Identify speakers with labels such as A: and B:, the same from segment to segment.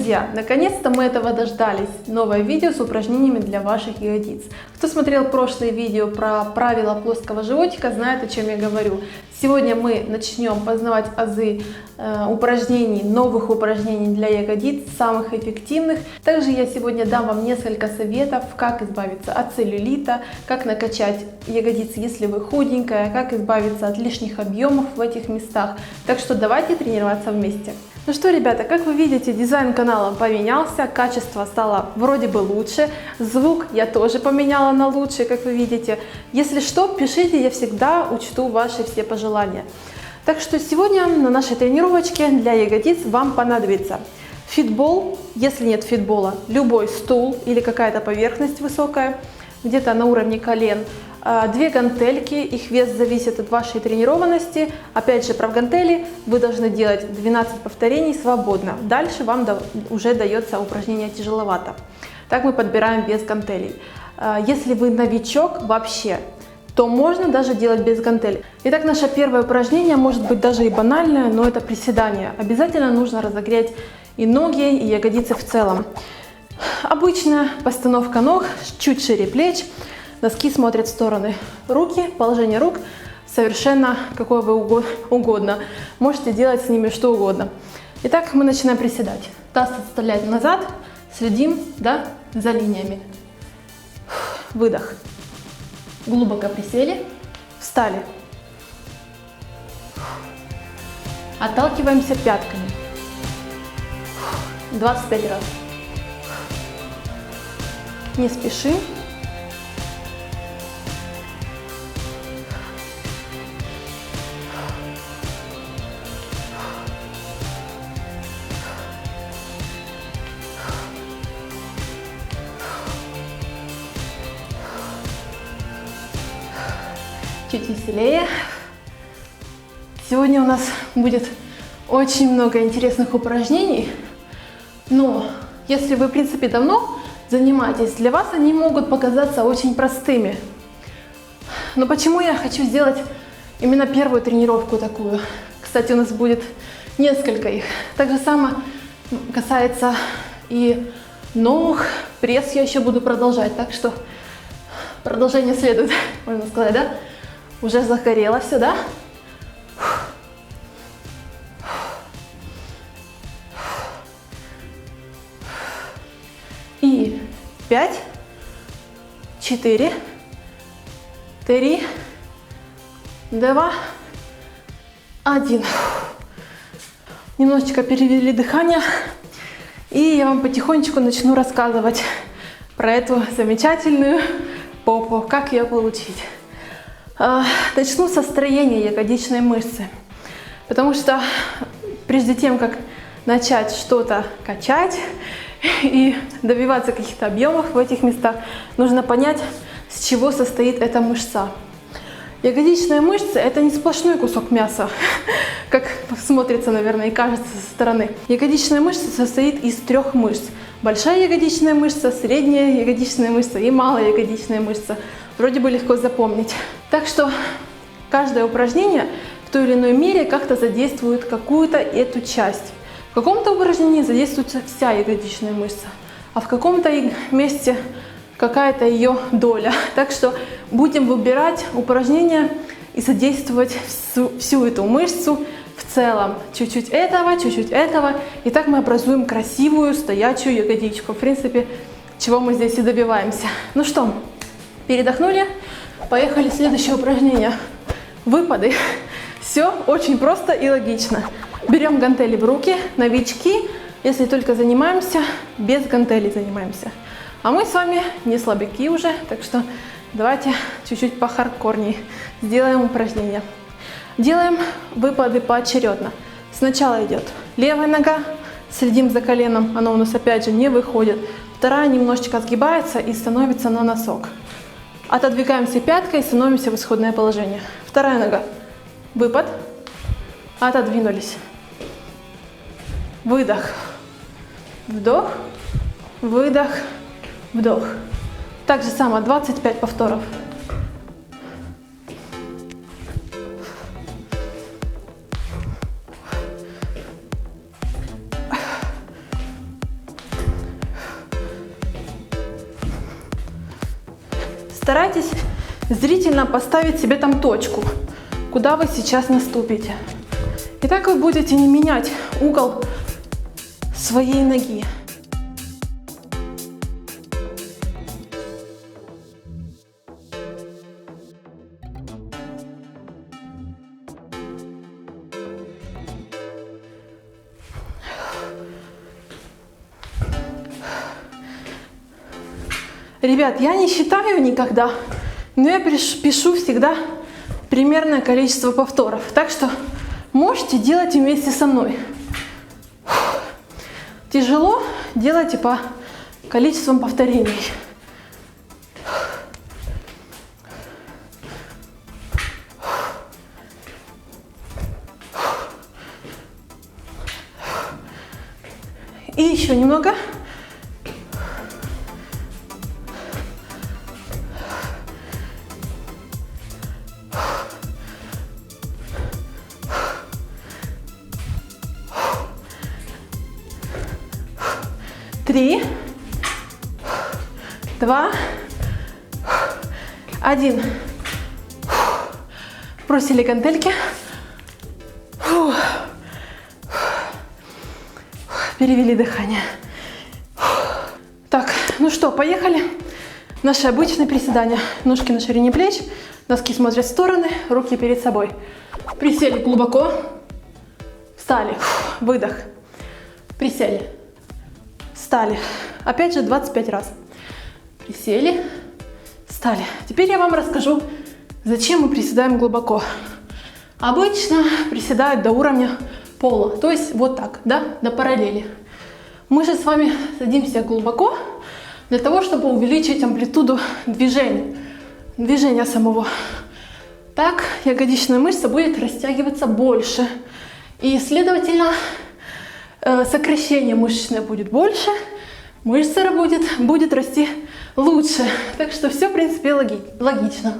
A: Друзья, наконец-то мы этого дождались. Новое видео с упражнениями для ваших ягодиц. Кто смотрел прошлые видео про правила плоского животика, знает, о чем я говорю. Сегодня мы начнем познавать азы упражнений, новых упражнений для ягодиц, самых эффективных. Также я сегодня дам вам несколько советов, как избавиться от целлюлита, как накачать ягодицы, если вы худенькая, как избавиться от лишних объемов в этих местах. Так что давайте тренироваться вместе. Ну что, ребята, как вы видите, дизайн канала поменялся, качество стало вроде бы лучше, звук я тоже поменяла на лучший, как вы видите. Если что, пишите, я всегда учту ваши все пожелания. Так что сегодня на нашей тренировочке для ягодиц вам понадобится фитбол, если нет фитбола, любой стул или какая-то поверхность высокая, где-то на уровне колен. 2 гантельки, их вес зависит от вашей тренированности. Опять же, про гантели вы должны делать 12 повторений свободно. Дальше вам уже дается упражнение тяжеловато. Так мы подбираем вес гантелей. Если вы новичок вообще, то можно даже делать без гантелей. Итак, наше первое упражнение может быть даже и банальное, но это приседание. Обязательно нужно разогреть и ноги, и ягодицы в целом. Обычная постановка ног, чуть шире плеч. Носки смотрят в стороны. Руки, положение рук совершенно какое вы угодно. Можете делать с ними что угодно. Итак, мы начинаем приседать. Таз отставлять назад, следим, да, за линиями. Выдох. Глубоко присели, встали. Отталкиваемся пятками. 25 раз. Не спешим. Чуть веселее. Сегодня у нас будет очень много интересных упражнений, но если вы, в принципе, давно занимаетесь, для вас они могут показаться очень простыми. Но почему я хочу сделать именно первую тренировку такую? Кстати, у нас будет несколько их. Так же самое касается и ног, пресс я еще буду продолжать, так что продолжение следует, можно сказать, да? Уже загорело все, да? И 5, 4, 3, 2, 1. Немножечко перевели дыхание. И я вам потихонечку начну рассказывать про эту замечательную попу, как ее получить. Начну со строения ягодичной мышцы, потому что прежде тем, как начать что-то качать и добиваться каких-то объемов в этих местах, нужно понять, с чего состоит эта мышца. Ягодичная мышца – это не сплошной кусок мяса, как смотрится, наверное, и кажется со стороны. Ягодичная мышца состоит из 3 мышц. Большая ягодичная мышца, средняя ягодичная мышца и малая ягодичная мышца. Вроде бы легко запомнить. Так что каждое упражнение в той или иной мере как-то задействует какую-то эту часть. В каком-то упражнении задействуется вся ягодичная мышца, а в каком-то месте какая-то ее доля. Так что будем выбирать упражнения и задействовать всю эту мышцу в целом. Чуть-чуть этого, чуть-чуть этого. И так мы образуем красивую стоячую ягодичку. В принципе, чего мы здесь и добиваемся. Ну что, передохнули? Поехали, следующее упражнение. Выпады. Все очень просто и логично. Берем гантели в руки, новички, если только занимаемся, без гантелей занимаемся. А мы с вами не слабяки уже, так что давайте чуть-чуть похардкорней сделаем упражнение. Делаем выпады поочередно. Сначала идет левая нога, следим за коленом, оно у нас опять же не выходит. Вторая немножечко сгибается и становится на носок. Отодвигаемся пяткой и становимся в исходное положение. Вторая нога. Выпад. Отодвинулись. Выдох. Вдох. Выдох. Вдох. Так же само 25 повторов. Старайтесь зрительно поставить себе там точку, куда вы сейчас наступите. И так вы будете не менять угол своей ноги. Ребят, я не считаю никогда, но я пишу всегда примерное количество повторов. Так что можете делать вместе со мной. Тяжело, делайте по количествам повторений. И еще немного. Три, 2, 1. Бросили гантельки. Перевели дыхание. Так, ну что, поехали. Наши обычные приседания. Ножки на ширине плеч, носки смотрят в стороны, руки перед собой. Присели глубоко. Встали. Выдох. Присели. Встали. Опять же 25 раз. Присели. Встали. Теперь я вам расскажу, зачем мы приседаем глубоко. Обычно приседают до уровня пола, то есть вот так, да, до параллели. Мы же с вами садимся глубоко для того, чтобы увеличить амплитуду движения самого. Так ягодичная мышца будет растягиваться больше. И, следовательно, сокращение мышечное будет больше, мышца будет расти лучше. Так что все, в принципе, логично.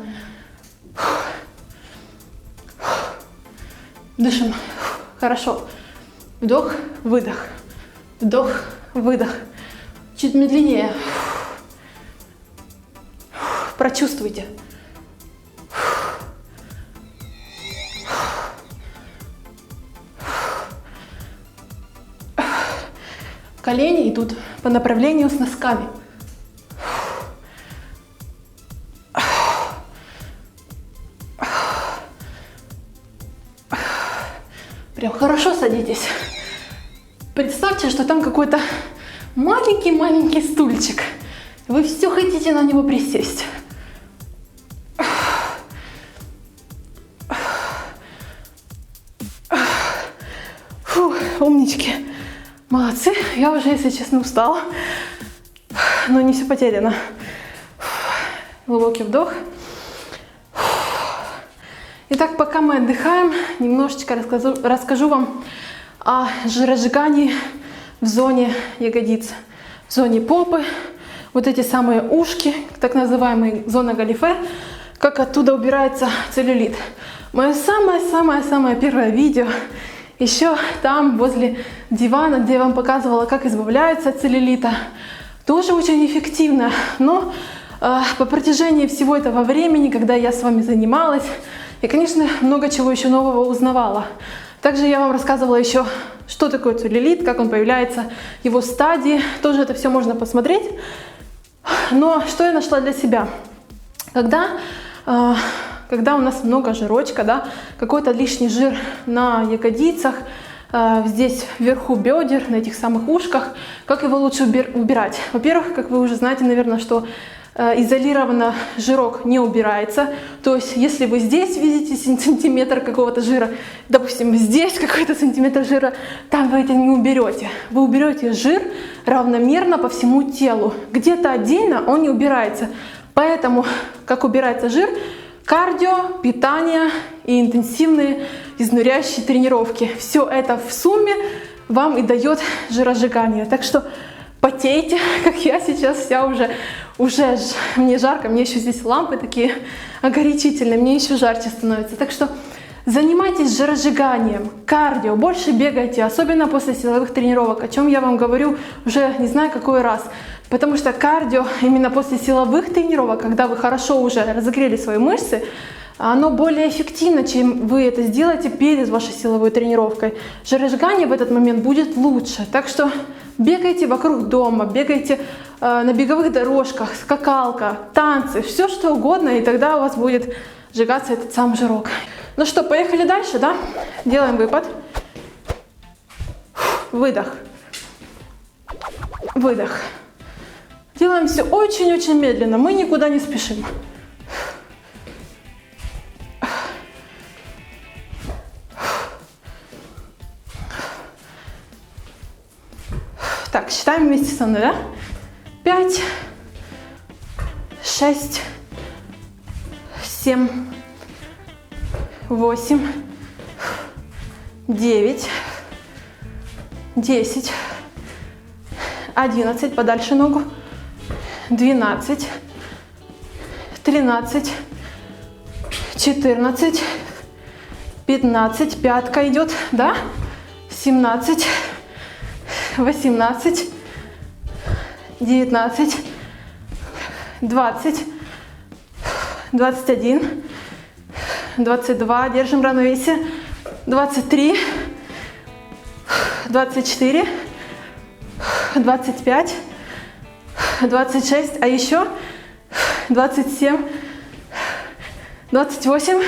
A: Дышим. Хорошо. Вдох, выдох. Вдох, выдох. Чуть медленнее. Прочувствуйте. Колени идут по направлению с носками. Прям хорошо садитесь. Представьте, что там какой-то маленький стульчик. Вы все хотите на него присесть. Фу, умнички. Молодцы. Я уже, если честно, устала. Но не все потеряно. Глубокий вдох. Итак, пока мы отдыхаем, немножечко расскажу вам о жиросжигании в зоне ягодиц, в зоне попы. Вот эти самые ушки, так называемая зона галифе, как оттуда убирается целлюлит. Мое самое-самое первое видео еще там, возле дивана, где я вам показывала, как избавляются от целлюлита, тоже очень эффективно. Но по протяжении всего этого времени, когда я с вами занималась, я, конечно, много чего еще нового узнавала. Также я вам рассказывала еще, что такое целлюлит, как он появляется, его стадии. Тоже это все можно посмотреть. Но что я нашла для себя? Когда у нас много жирочка, да, какой-то лишний жир на ягодицах, здесь вверху бедер, на этих самых ушках, как его лучше убирать? Во-первых, как вы уже знаете, наверное, что изолированно жирок не убирается. То есть, если вы здесь видите сантиметр какого-то жира, допустим, здесь какой-то сантиметр жира, там вы это не уберете. Вы уберете жир равномерно по всему телу. Где-то отдельно он не убирается. Поэтому, как убирается жир, кардио, питание и интенсивные изнуряющие тренировки. Все это в сумме вам и дает жиросжигание. Так что потейте, как я сейчас вся уже мне жарко, мне еще здесь лампы такие огорчительные, мне еще жарче становится. Так что занимайтесь жиросжиганием, кардио, больше бегайте, особенно после силовых тренировок, о чем я вам говорю уже не знаю какой раз. Потому что кардио именно после силовых тренировок, когда вы хорошо уже разогрели свои мышцы, оно более эффективно, чем вы это сделаете перед вашей силовой тренировкой. Жиросжигание в этот момент будет лучше. Так что бегайте вокруг дома, бегайте на беговых дорожках, скакалка, танцы, все что угодно, и тогда у вас будет сжигаться этот сам жирок. Ну что, поехали дальше, да? Делаем выпад. Выдох. Выдох. Делаем все очень-очень медленно, мы никуда не спешим. Так, считаем вместе со мной, да? 5, 6, 7, 8, 9, 10, 11, подальше ногу, 12, 13, 14, 15, пятка идет, да? 17, 18, 19, 20, 21, 22, держим равновесие, 23, 24, 25, 26, а еще 27, 28,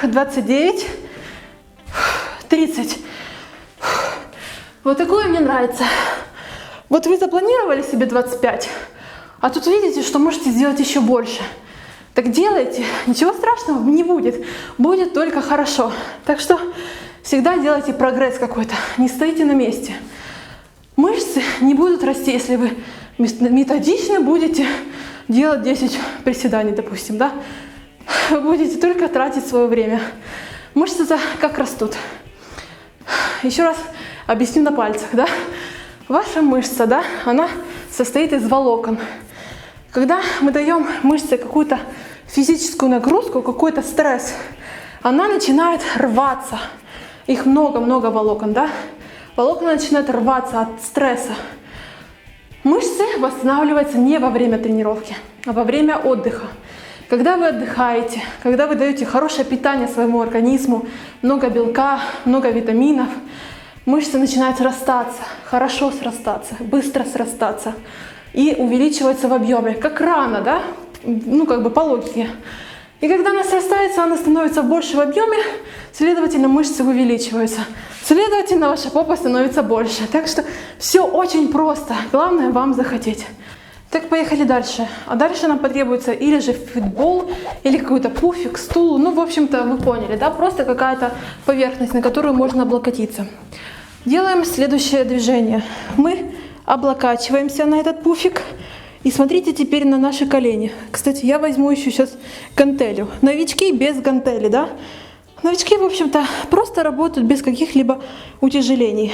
A: 29, 30. Вот такое мне нравится. Вот вы запланировали себе 25, а тут видите, что можете сделать еще больше. Так делайте, ничего страшного не будет, будет только хорошо. Так что всегда делайте прогресс какой-то, не стоите на месте. Мышцы не будут расти, если вы методично будете делать 10 приседаний, допустим, да? Вы будете только тратить свое время. Мышцы как растут. Еще раз объясню на пальцах, да? Ваша мышца, да, она состоит из волокон. Когда мы даем мышце какую-то физическую нагрузку, какой-то стресс, она начинает рваться. Их много-много волокон, да? Волокна начинают рваться от стресса. Мышцы восстанавливаются не во время тренировки, а во время отдыха. Когда вы отдыхаете, когда вы даете хорошее питание своему организму, много белка, много витаминов, мышцы начинают срастаться, хорошо срастаться, быстро срастаться и увеличиваться в объеме, как рана, да? Ну, как бы по логике. И когда она срастается, она становится больше в объеме, следовательно, мышцы увеличиваются. Следовательно, ваша попа становится больше. Так что все очень просто. Главное вам захотеть. Так, поехали дальше. А дальше нам потребуется или же фитбол, или какой-то пуфик, стул. Ну, в общем-то, вы поняли, да? Просто какая-то поверхность, на которую можно облокотиться. Делаем следующее движение. Мы облокачиваемся на этот пуфик. И смотрите теперь на наши колени. Кстати, я возьму еще сейчас гантелью. Новички без гантели, да? Новички, в общем-то, просто работают без каких-либо утяжелений.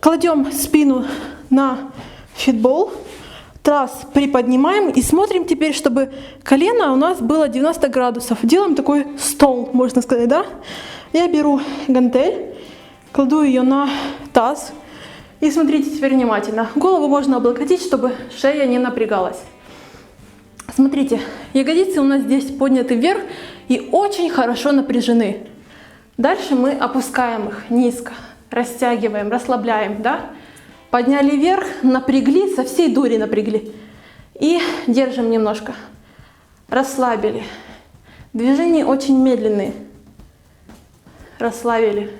A: Кладем спину на фитбол. Таз приподнимаем и смотрим теперь, чтобы колено у нас было 90 градусов. Делаем такой стол, можно сказать, да? Я беру гантель, кладу ее на таз. И смотрите теперь внимательно. Голову можно облокотить, чтобы шея не напрягалась. Смотрите, ягодицы у нас здесь подняты вверх и очень хорошо напряжены. Дальше мы опускаем их низко, растягиваем, расслабляем, да? Подняли вверх, напрягли, со всей дури напрягли. И держим немножко. Расслабили. Движения очень медленные. Расслабили.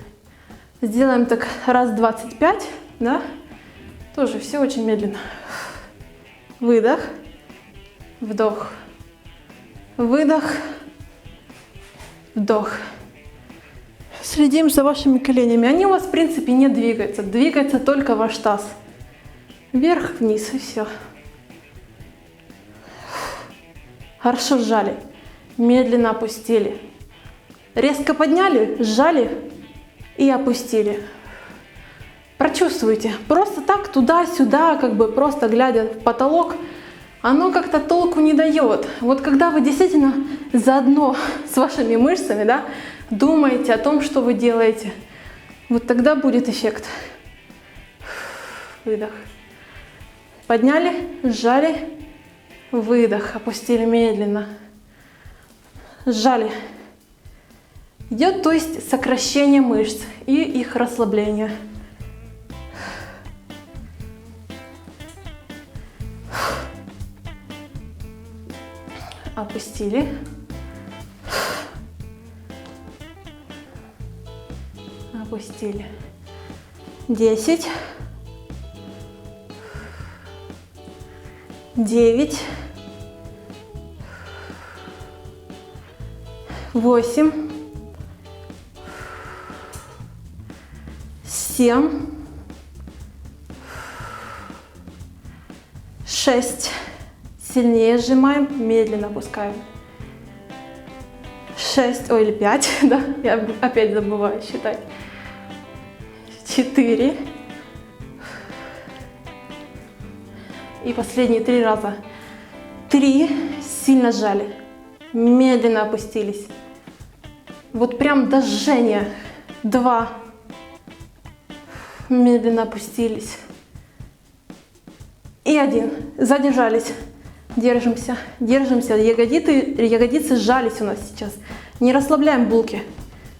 A: Сделаем так раз 25, да? Тоже все очень медленно. Выдох. Вдох. Выдох. Вдох. Следим за вашими коленями. Они у вас, в принципе, не двигаются. Двигается только ваш таз. Вверх, вниз, и все. Хорошо сжали. Медленно опустили. Резко подняли, сжали и опустили. Прочувствуйте. Просто так туда-сюда, как бы просто глядя в потолок, оно как-то толку не дает. Вот когда вы действительно заодно с вашими мышцами, да, думаете о том, что вы делаете, вот тогда будет эффект. Выдох. Подняли, сжали, выдох, опустили медленно. Сжали. Идет, то есть сокращение мышц и их расслабление. Опустили. Опустили. 10. 9. 8. 7. 6. Сильнее сжимаем, медленно опускаем. 6, или 5, да, я опять забываю считать. 4. И последние 3 раза. 3, сильно сжали, медленно опустились. Вот прям до жжения. 2, медленно опустились. И 1, задержались. Держимся, держимся. Ягодицы сжались у нас сейчас. Не расслабляем булки.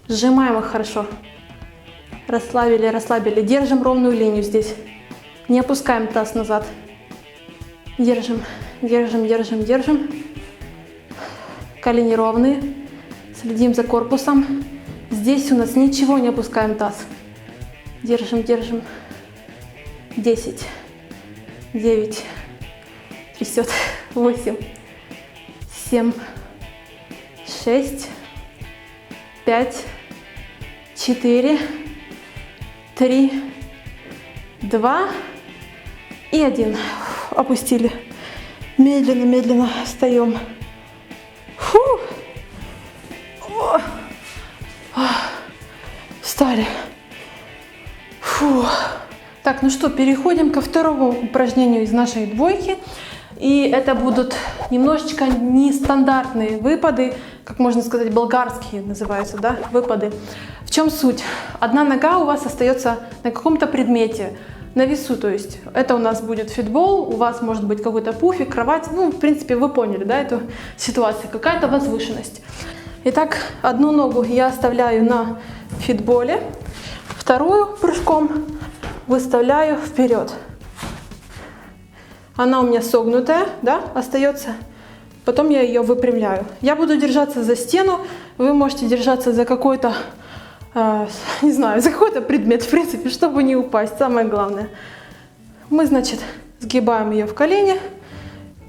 A: Сжимаем их хорошо. Расслабили, расслабили. Держим ровную линию здесь. Не опускаем таз назад. Держим, держим, держим, держим. Колени ровные. Следим за корпусом. Здесь у нас ничего не опускаем таз. Держим, держим. 10, 9, трясет. 8, 7, 6, 5, 4, 3, 2 и 1. Опустили. Медленно, медленно встаем. Фу. Встали. Фу. Так, ну что, переходим ко второму упражнению из нашей двойки. И это будут немножечко нестандартные выпады, как можно сказать, болгарские называются, да, выпады. В чем суть? Одна нога у вас остается на каком-то предмете, на весу, то есть это у нас будет фитбол, у вас может быть какой-то пуфик, кровать, ну, в принципе, вы поняли, да, эту ситуацию, какая-то возвышенность. Итак, одну ногу я оставляю на фитболе, вторую прыжком выставляю вперед. Она у меня согнутая, да, остается. Потом я ее выпрямляю. Я буду держаться за стену, вы можете держаться за какой-то, не знаю, за какой-то предмет, в принципе, чтобы не упасть, самое главное. Мы, значит, сгибаем ее в колени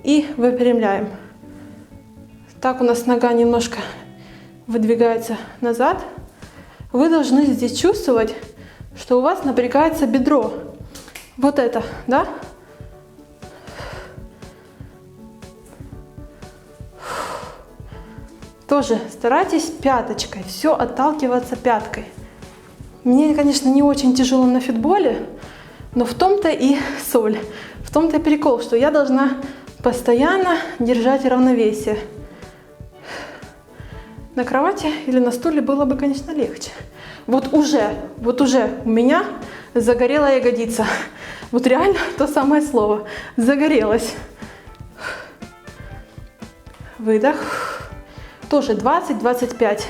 A: и выпрямляем. Так у нас нога немножко выдвигается назад. Вы должны здесь чувствовать, что у вас напрягается бедро. Вот это, да? Тоже старайтесь пяточкой, все отталкиваться пяткой. Мне, конечно, не очень тяжело на фитболе, но в том-то и соль, в том-то и прикол, что я должна постоянно держать равновесие. На кровати или на стуле было бы, конечно, легче. Вот уже у меня загорела ягодица. Вот реально то самое слово. Загорелась. Выдох. Тоже 20-25.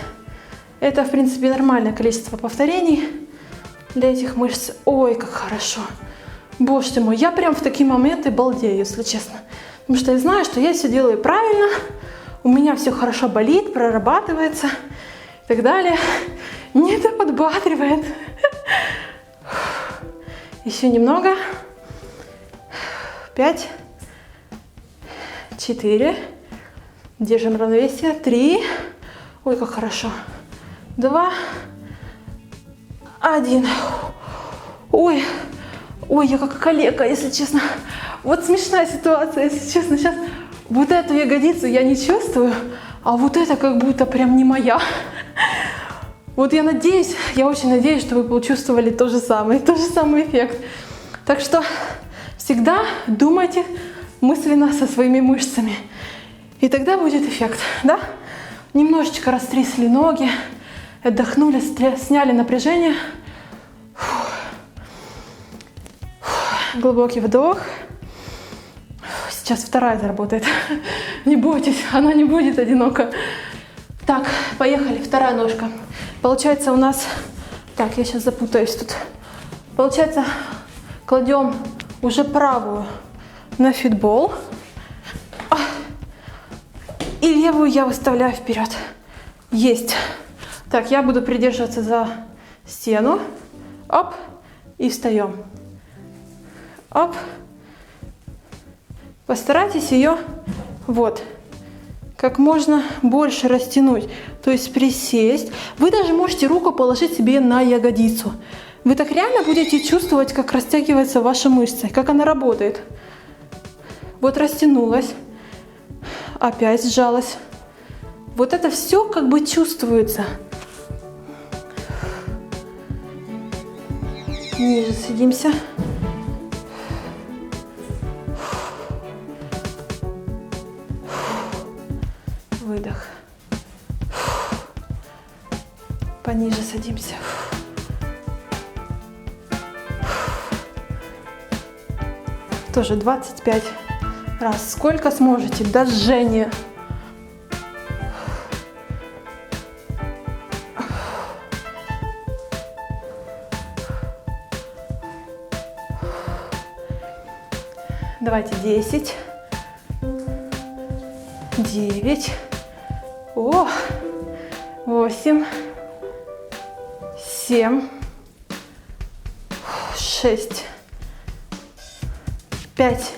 A: Это, в принципе, нормальное количество повторений для этих мышц. Ой, как хорошо. Боже ты мой, я прям в такие моменты балдею, если честно. Потому что я знаю, что я все делаю правильно. У меня все хорошо болит, прорабатывается и так далее. Мне это подбадривает. Еще немного. 5, 4. Держим равновесие. 3. Ой, как хорошо. 2. 1. Ой, я как калека, если честно. Вот смешная ситуация, если честно. Сейчас вот эту ягодицу я не чувствую, а вот это как будто прям не моя. Вот я надеюсь, я очень надеюсь, что вы почувствовали тот же самый эффект. Так что всегда думайте мысленно со своими мышцами. И тогда будет эффект, да? Немножечко растрясли ноги, отдохнули, сняли напряжение. Глубокий вдох. Сейчас вторая заработает. Не бойтесь, она не будет одинока. Так, поехали, вторая ножка. Получается у нас... Так, я сейчас запутаюсь тут. Получается, кладем уже правую на фитбол. И левую я выставляю вперед. Есть. Так, я буду придерживаться за стену. Оп. И встаем. Оп. Постарайтесь ее вот как можно больше растянуть. То есть присесть. Вы даже можете руку положить себе на ягодицу. Вы так реально будете чувствовать, как растягиваются ваши мышцы, как она работает. Вот растянулась. Опять сжалась. Вот это все как бы чувствуется. Ниже садимся. Выдох. Пониже садимся. Тоже 25 раз. Сколько сможете. До жжения. Давайте 10, 9, 8, 7, 6, 5,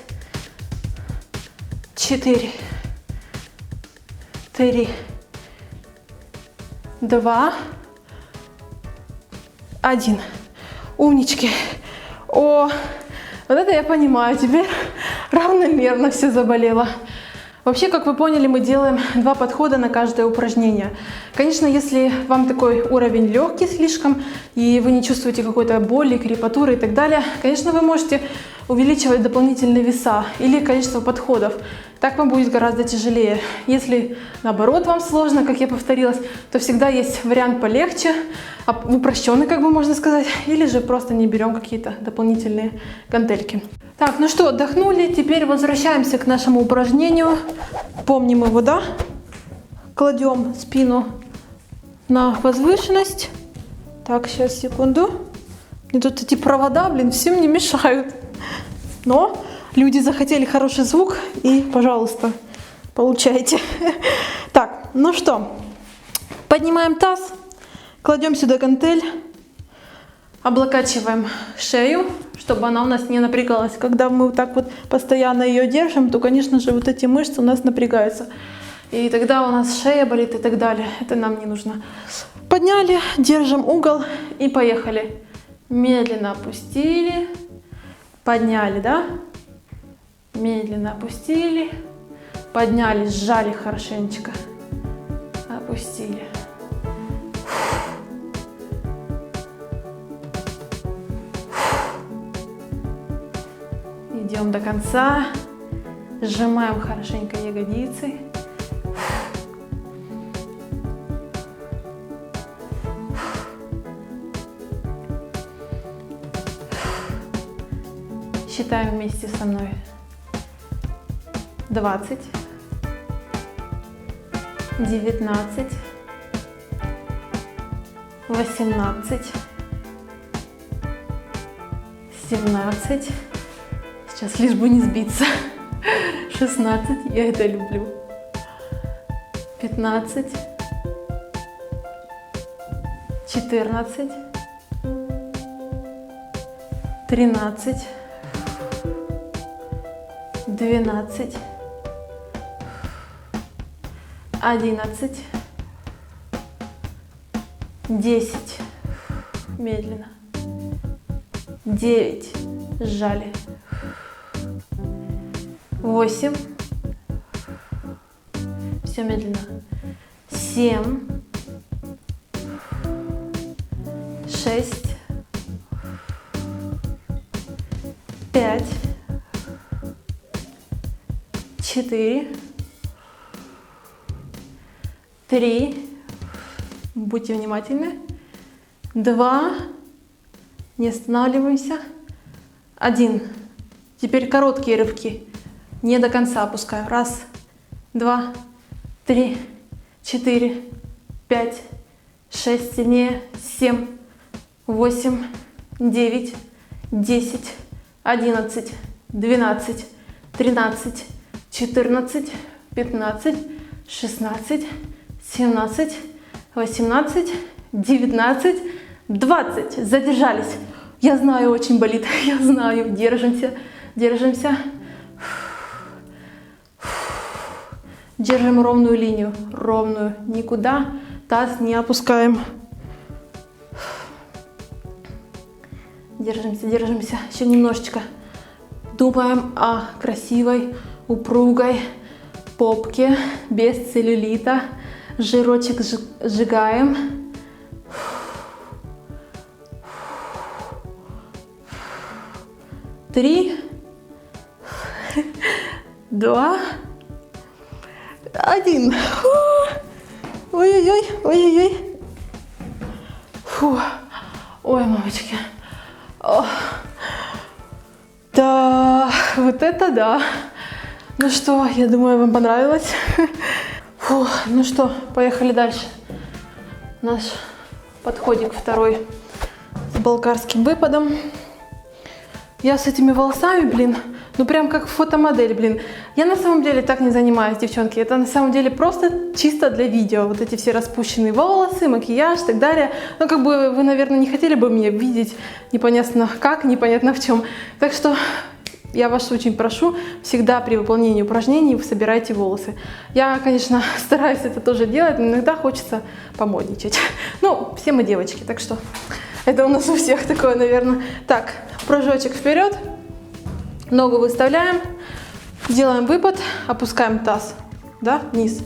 A: 4, 3, 2, 1. Умнички. О, вот это я понимаю, теперь равномерно все заболело. Вообще, как вы поняли, мы делаем 2 подхода на каждое упражнение. Конечно, если вам такой уровень легкий слишком, и вы не чувствуете какой-то боли, крепатуры и так далее, конечно, вы можете увеличивать дополнительные веса или количество подходов. Так вам будет гораздо тяжелее. Если, наоборот, вам сложно, как я повторилась, то всегда есть вариант полегче, упрощенный, как бы можно сказать, или же просто не берем какие-то дополнительные гантельки. Так, ну что, отдохнули, теперь возвращаемся к нашему упражнению. Помним его, да? Кладем спину на возвышенность. Так, сейчас, секунду. Мне тут эти провода, всем не мешают. Но люди захотели хороший звук, и, пожалуйста, получайте. Так, ну что, поднимаем таз, кладем сюда гантель, облокачиваем шею, чтобы она у нас не напрягалась. Когда мы вот так вот постоянно ее держим, то, конечно же, вот эти мышцы у нас напрягаются. И тогда у нас шея болит и так далее. Это нам не нужно. Подняли, держим угол и поехали. Медленно опустили, подняли, да? Медленно опустили, подняли, сжали хорошенечко, опустили. Идем до конца, сжимаем хорошенько ягодицы. Считаем вместе со мной. 20, 19, 18, 17. Сейчас лишь бы не сбиться. 16, я это люблю. 15, 14, 13, 12, 11, 10, медленно, 9, сжали, 8, все медленно, 7, 6, 5, 4, 3, будьте внимательны, 2, не останавливаемся, 1. Теперь короткие рывки. Не до конца опускаю. 1, 2, 3, 4, 5, 6, сильнее. 7, 8, 9, 10, 11, 12, 13, 14, 15, 16, 17, 18, 19, 20. Задержались. Я знаю, очень болит. Я знаю. Держимся. Держимся. Держим ровную линию. Ровную. Никуда таз не опускаем. Держимся, держимся. Еще немножечко. Думаем о красивой, упругой попке, без целлюлита. Жирочек сжигаем. 3, 2, 1. Ой-ой-ой, ой-ой-ой. Фу. Ой, мамочки. О. Да, вот это да. Ну что, я думаю, вам понравилось. Фу. Ну что, поехали дальше. Наш подходик второй с болгарским выпадом. Я с этими волосами, блин, ну прям как фотомодель, блин. Я на самом деле так не занимаюсь, девчонки. Это на самом деле просто чисто для видео. Вот эти все распущенные волосы, макияж и так далее. Ну как бы вы, наверное, не хотели бы меня видеть непонятно как, непонятно в чем. Так что я вас очень прошу, всегда при выполнении упражнений вы собирайте волосы. Я, конечно, стараюсь это тоже делать, но иногда хочется помодничать. Ну, все мы девочки, так что это у нас у всех такое, наверное. Так, прыжочек вперед, ногу выставляем, делаем выпад, опускаем таз, да, вниз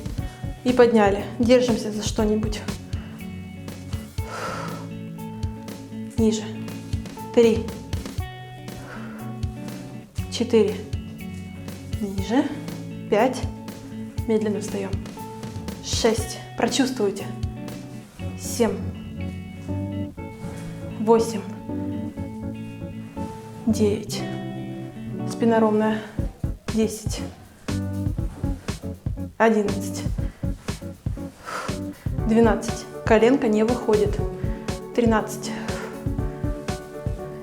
A: и подняли. Держимся за что-нибудь. Ниже. 3, 4, ниже, 5, медленно встаем, 6, прочувствуйте, 7, 8, 9, спина ровная, 10, 11, 12, коленка не выходит, 13,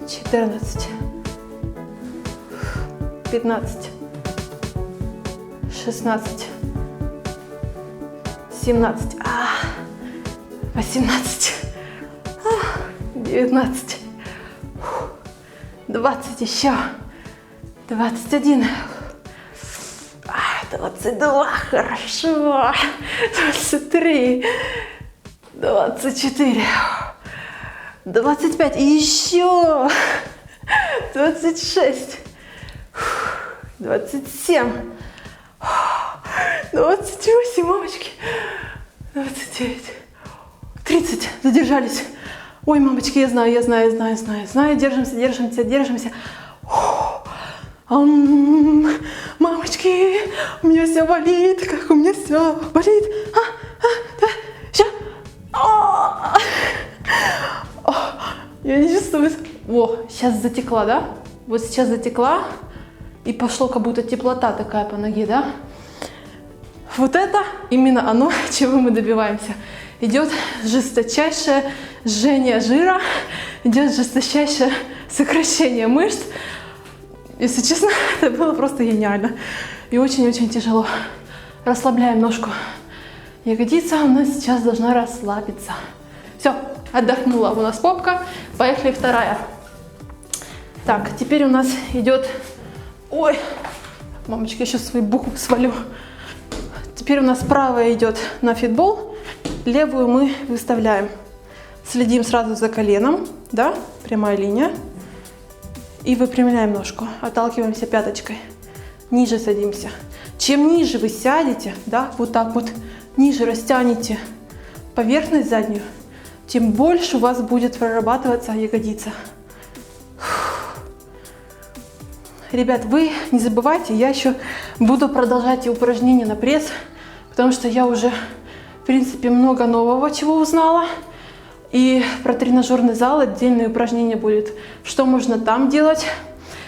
A: 14, 15, 16, 17, 18, 19, 20 еще, 21, 22, хорошо, 23, 24, 25 и еще 26, 27, 28, мамочки, 29, 30, задержались. Ой, мамочки, я знаю, держимся. Мамочки, у меня все болит, как у меня все болит. Сейчас. Я не чувствую. О, сейчас затекла, да? Вот сейчас затекла. И пошло как будто теплота такая по ноге, да? Вот это именно оно, чего мы добиваемся. Идет жесточайшее жжение жира, идет жесточайшее сокращение мышц. Если честно, это было просто гениально. И очень-очень тяжело. Расслабляем ножку. Ягодица у нас сейчас должна расслабиться. Все, отдохнула у нас попка. Поехали вторая. Так, теперь у нас идет... Ой, мамочка, я сейчас свою букву свалю. Теперь у нас правая идет на фитбол, левую мы выставляем. Следим сразу за коленом, да, прямая линия. И выпрямляем ножку, отталкиваемся пяточкой. Ниже садимся. Чем ниже вы сядете, да, вот так вот, ниже растянете поверхность заднюю, тем больше у вас будет прорабатываться ягодица. Ребят, вы не забывайте, я еще буду продолжать упражнения на пресс, потому что я уже, в принципе, много нового чего узнала. И про тренажерный зал отдельное упражнение будет, что можно там делать,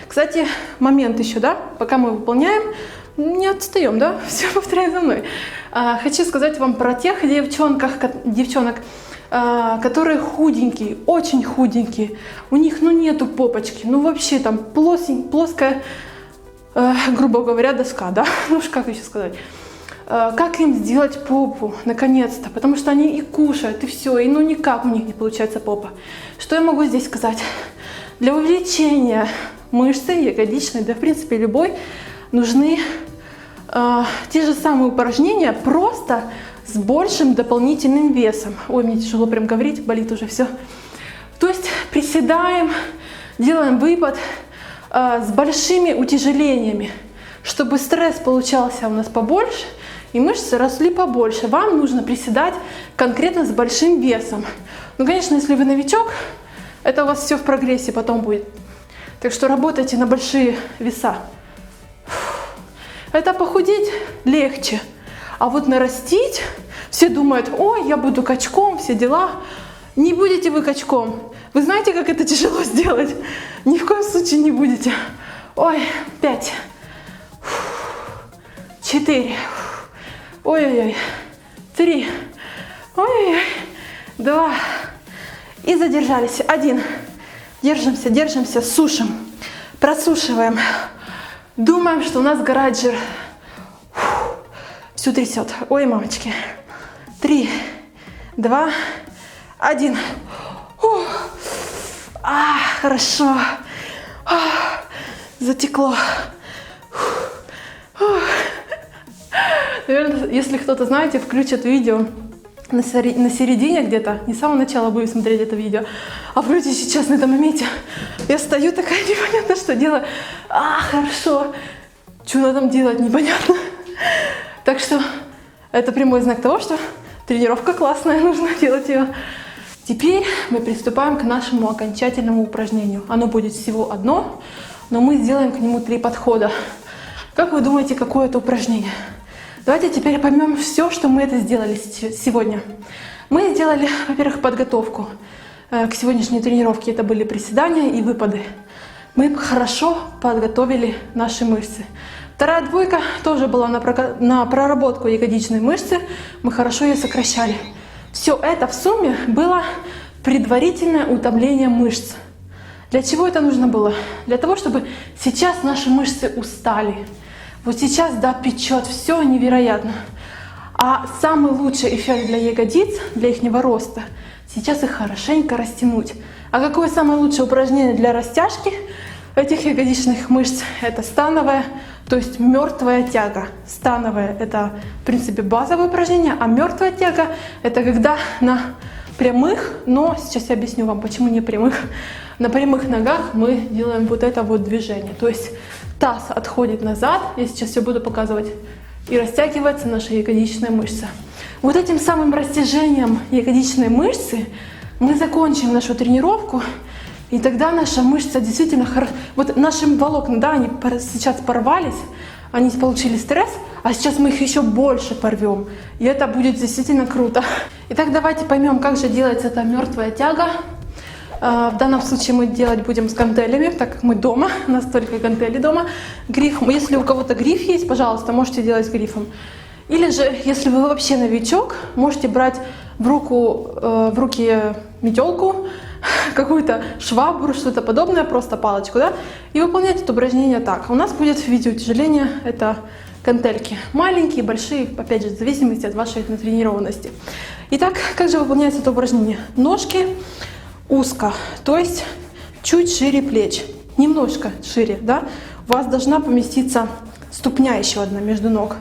A: Кстати, момент еще, да, пока мы выполняем, не отстаем, да, все повторяй за мной. Хочу сказать вам про тех девчонок, которые худенькие, очень худенькие, у них, ну, нету попочки, ну, вообще там плоская, грубо говоря, доска, да, ну, уж как еще сказать. Как им сделать попу, наконец-то, потому что они и кушают, и все, и ну никак у них не получается попа. Что я могу здесь сказать? Для увеличения мышцы ягодичной, да в принципе любой, нужны те же самые упражнения, просто с большим дополнительным весом. Ой, мне тяжело прям говорить, болит уже все. То есть приседаем, делаем выпад с большими утяжелениями, чтобы стресс получался у нас побольше, и мышцы росли побольше. Вам нужно приседать конкретно с большим весом. Ну, конечно, если вы новичок, это у вас все в прогрессе потом будет. Так что работайте на большие веса. Это похудеть легче. А вот нарастить, все думают, ой, я буду качком, все дела. Не будете вы качком. Вы знаете, как это тяжело сделать? Ни в коем случае не будете. Ой, 5, 4, ой-ой-ой, 3, ой-ой-ой, 2, и задержались, 1, держимся, держимся, сушим, просушиваем, думаем, что у нас сгорает жир, всю трясет, ой, мамочки, 3, 2, 1, хорошо, затекло. Наверное, если кто-то, знаете, включит видео на середине где-то, не с самого начала будем смотреть это видео, а включите сейчас на этом моменте. Я стою такая, непонятно, что делаю. Хорошо. Что надо там делать, непонятно. Так что это прямой знак того, что тренировка классная, нужно делать ее. Теперь мы приступаем к нашему окончательному упражнению. Оно будет всего одно, но мы сделаем к нему 3 подхода. Как вы думаете, какое это упражнение? Давайте теперь поймем все, что мы это сделали сегодня. Мы сделали, во-первых, подготовку к сегодняшней тренировке. Это были приседания и выпады. Мы хорошо подготовили наши мышцы. Вторая двойка тоже была на проработку ягодичной мышцы. Мы хорошо ее сокращали. Все это в сумме было предварительное утомление мышц. Для чего это нужно было? Для того, чтобы сейчас наши мышцы устали. Вот сейчас, да, печет, все невероятно. А самый лучший эффект для ягодиц, для их роста, сейчас их хорошенько растянуть. А какое самое лучшее упражнение для растяжки этих ягодичных мышц? Это становая, то есть мертвая тяга. Становая — это, в принципе, базовое упражнение, а мертвая тяга — это когда на прямых, но сейчас я объясню вам, почему не прямых. На прямых ногах мы делаем вот это вот движение. То есть таз отходит назад, я сейчас все буду показывать, и растягивается наша ягодичная мышца. Вот этим самым растяжением ягодичной мышцы мы закончим нашу тренировку, и тогда наша мышца действительно хорошо. Вот наши волокна, да, они сейчас порвались, они получили стресс, а сейчас мы их еще больше порвем. И это будет действительно круто. Итак, давайте поймем, как же делается эта мертвая тяга. В данном случае мы делать будем с гантелями, так как мы дома, у нас только гантели дома. Гриф, если у кого-то гриф есть, пожалуйста, можете делать с грифом. Или же, если вы вообще новичок, можете брать в руки метелку, какую-то швабру, что-то подобное, просто палочку, да, и выполнять это упражнение так. У нас будет в виде утяжеления это гантельки. Маленькие, большие, опять же, в зависимости от вашей натренированности. Итак, как же выполняется это упражнение? Ножки узко, то есть чуть шире плеч, немножко шире, да. У вас должна поместиться ступня еще одна между ног.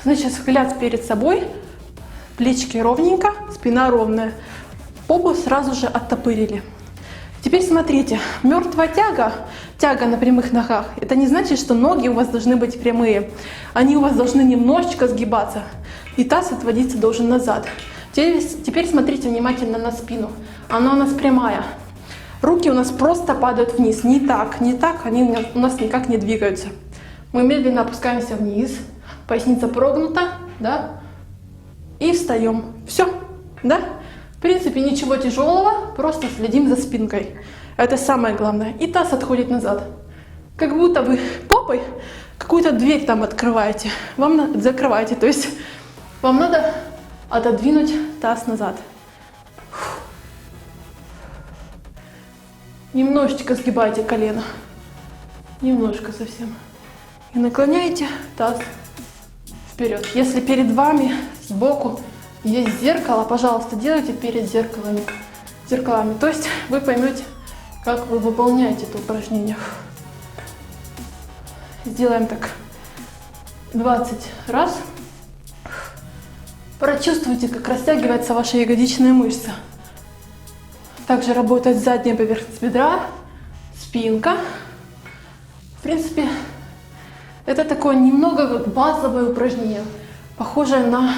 A: Значит, взгляд перед собой, плечики ровненько, спина ровная. Попу сразу же оттопырили. Теперь смотрите, мертвая тяга, тяга на прямых ногах, это не значит, что ноги у вас должны быть прямые. Они у вас должны немножечко сгибаться, и таз отводиться должен назад. Теперь смотрите внимательно на спину. Она у нас прямая. Руки у нас просто падают вниз. Не так, они у нас никак не двигаются. Мы медленно опускаемся вниз, поясница прогнута, да, и встаем. Все, да? В принципе, ничего тяжелого, просто следим за спинкой. Это самое главное. И таз отходит назад. Как будто вы попой какую-то дверь там открываете. Закрываете. То есть вам надо отодвинуть таз назад. Немножечко сгибайте колено. Немножко совсем. И наклоняете таз вперед. Если перед вами сбоку есть зеркало, пожалуйста, делайте перед зеркалами. То есть вы поймете, как вы выполняете это упражнение. Сделаем так 20 раз. Прочувствуйте, как растягивается ваша ягодичная мышца. Также работает задняя поверхность бедра, спинка. В принципе, это такое немного базовое упражнение, похожее на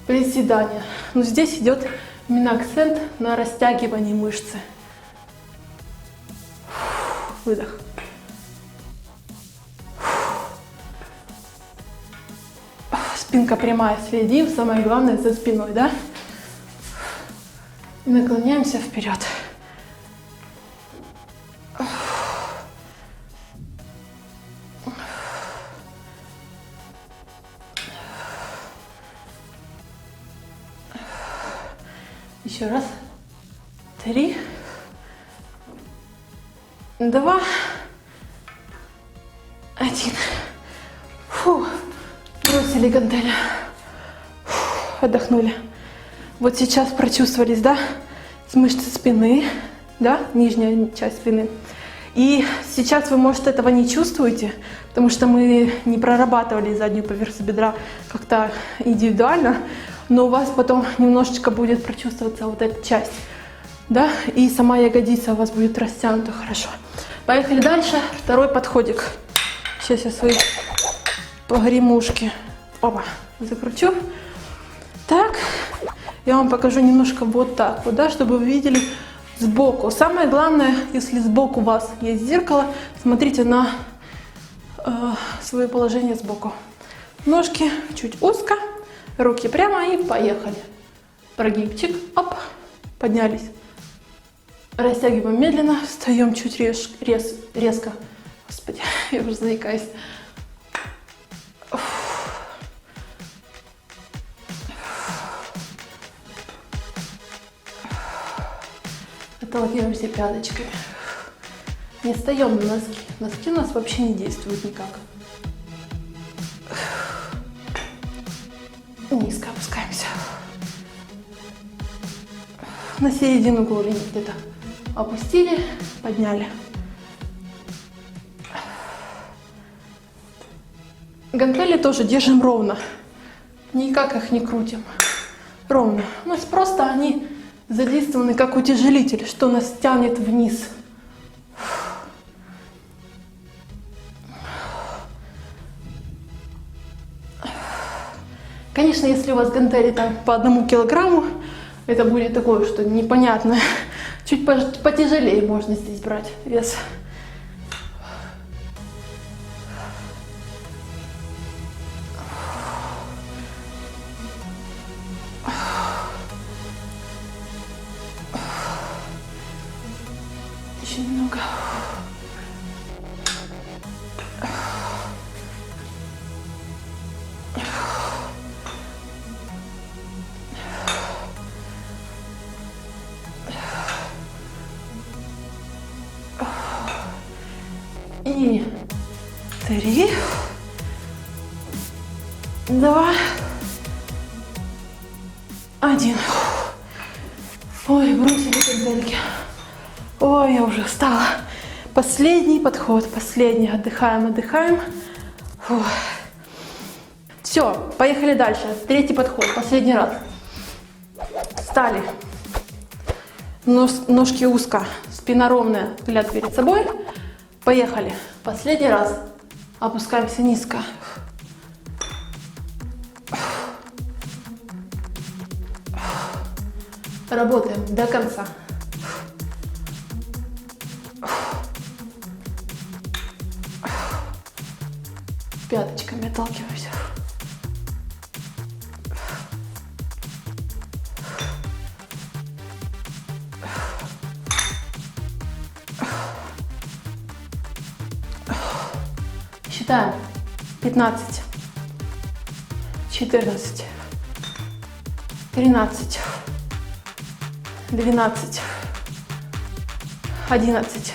A: приседание. Но здесь идет именно акцент на растягивании мышцы. Выдох. Спинка прямая, следим, самое главное за спиной, да? И наклоняемся вперед. Еще раз. 3, 2, 1. Фу. Бросили гантели. Отдохнули. Вот сейчас прочувствовались, да? Мышцы спины, да? Нижняя часть спины. И сейчас вы, может, этого не чувствуете, потому что мы не прорабатывали заднюю поверхность бедра как-то индивидуально, но у вас потом немножечко будет прочувствоваться вот эта часть, да? И сама ягодица у вас будет растянута хорошо. Поехали дальше. Второй подходик. Сейчас я свои погремушки, опа, закручу. Так, я вам покажу немножко вот так вот, да, чтобы вы видели сбоку. Самое главное, если сбоку у вас есть зеркало, смотрите на свое положение сбоку. Ножки чуть узко, руки прямо и поехали. Прогибчик, оп, поднялись. Растягиваем медленно, встаем чуть резко. Господи, я уже заикаюсь. Отталкиваемся пяточками. Не встаем на носки. Носки у нас вообще не действуют никак. Низко опускаемся. На середину голени где-то опустили, подняли. Гантели тоже держим ровно. Никак их не крутим. Ровно. У нас просто они задействованы как утяжелитель, что нас тянет вниз. Конечно, если у вас гантели там по 1 килограмму, это будет такое, что непонятно. Чуть потяжелее можно здесь брать вес. Еще немного. И 3, 2, 1. Ой, бросили гантельки. Ой, я уже устала. Последний подход, последний. Отдыхаем, отдыхаем. Все, поехали дальше. 3-й подход, последний раз. Встали. Ножки узко, спина ровная, взгляд перед собой. Поехали. Последний раз. Опускаемся низко. Работаем до конца. Пяточками отталкиваемся. Считаем. 15, 14, 13, 12, 11,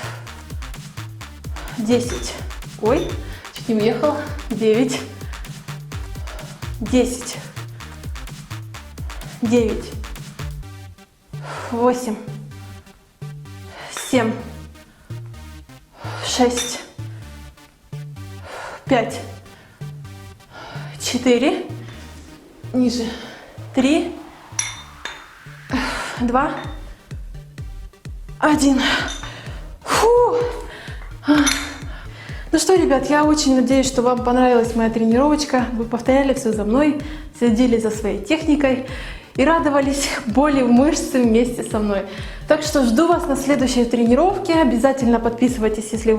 A: 10. Ой, чуть не уехала. 9, 10, 9, 8, 7, 6, 5, 4, ниже, 3, 2, 1. Фу. Ну что, ребят, я очень надеюсь, что вам понравилась моя тренировочка. Вы повторяли все за мной, следили за своей техникой и радовались боли в мышце вместе со мной. Так что жду вас на следующей тренировке. Обязательно подписывайтесь, если вы